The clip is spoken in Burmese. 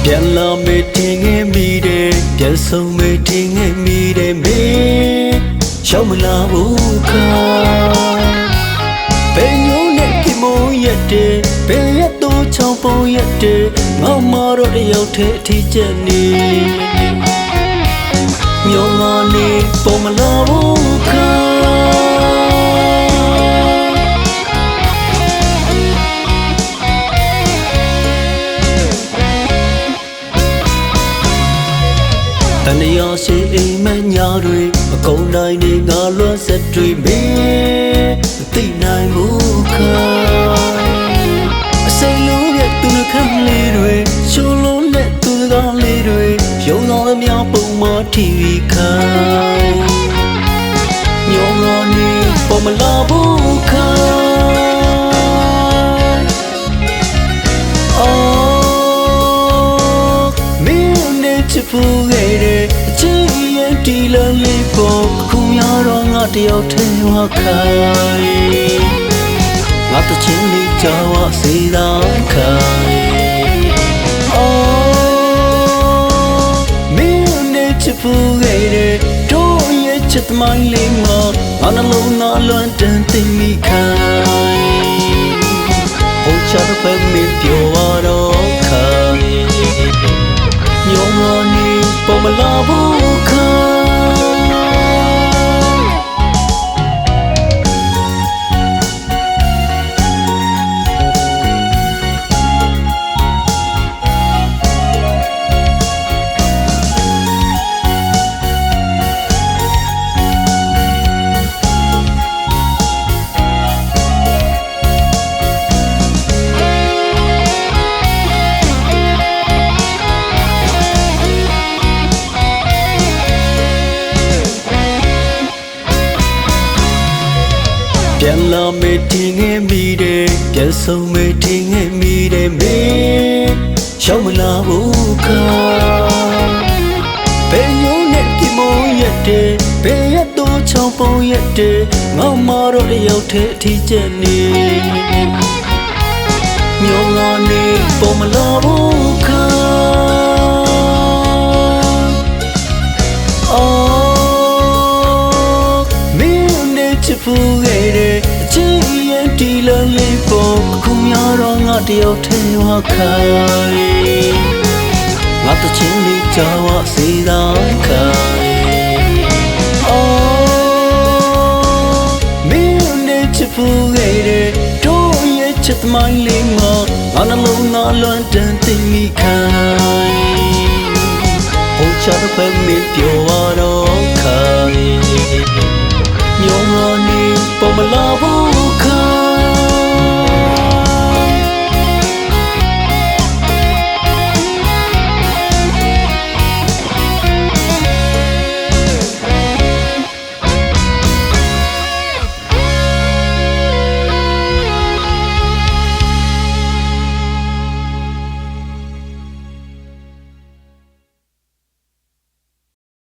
ပြန်လာမေးတင်ငယ်မိတယ်ပြန်ဆုံးမေးတင်ငယ်မိတယ်မေးရောက်မလာဘူးခါဘယ်ညိုးနဲ့ပြမိုးရက်တယ်ဘယ်ရက်တော့ချောင်းပုံရက်တယ်ငေါမတော့တယောက်ထဲအထီးကျက်နေမျောငါနေပေါ်မလာဘူးခါတန်ရရှိအိမ်မညာတွေအကုန်တိုင်းနေငါလွတ်ဆက်တွေမေးသိနိုင်ဘူးခါအစိမ်းလုံးရဲ့သူနှခမ်းလေးတွေရှိုးလုံးနဲ့သူစကားလေးတွေရုံတော်အများပုံမထီခါညောငါနေပေါ်မလာဘူးခါချစ်ဖို့ခဲ့တဲ့အချင်းရဲ့ဒီလမ်းလေးပေါ်ခုများတော့ငါတယောက်ထဲဝခိုင်ငါတချင်းလေးကြောက်ဝစေတာခိုင်မင်းနဲ့ချစ်ဖို့ခဲ့တဲ့တို့ရဲ့ချစ်သမိုင်းလေးမှာငါနှလုံးသားလွမ်းတမ်းသိမိခိုင်ဟိုချတော့ပဲမင်းပြောရတော့ခိုင်ညောငါနေပေါ်မလာဘူးခါပြန်လာမေးတင်ငယ်မိတယ်ပြန်ဆုံးမေးတင်ငယ်မိတယ်မေးရောက်မလာဘူးခါဘယ်ညိုးနဲ့ပြမိုးရက်တယ်ဘယ်ရက်တော့ချောင်းပုံရက်တယ်ငေါမတော့တယောက်ထဲအထီးကျက်နေမျောငါနေပေါ်မလာဘူးခါချစ်ဖို့ခဲ့တဲ့အချင်းရဲ့ဒီလမ်းလေးပေါ်ခုများတော့ငါတယောက်ထဲဝခိုင်ငါတချင်းလေးကြောက်ဝစေတာခိုင်မင်းနဲ့ချစ်ဖို့ခဲ့တဲ့တို့ရဲ့ချစ်သမိုင်းလေးမှာငါနှလုံးသားလွမ်းတမ်းသိမိခိုင်ဟိုချတော့ပဲမင်းပြောရတော့ခိုင်ညောငါနေပေါ်မလာဘူးခါ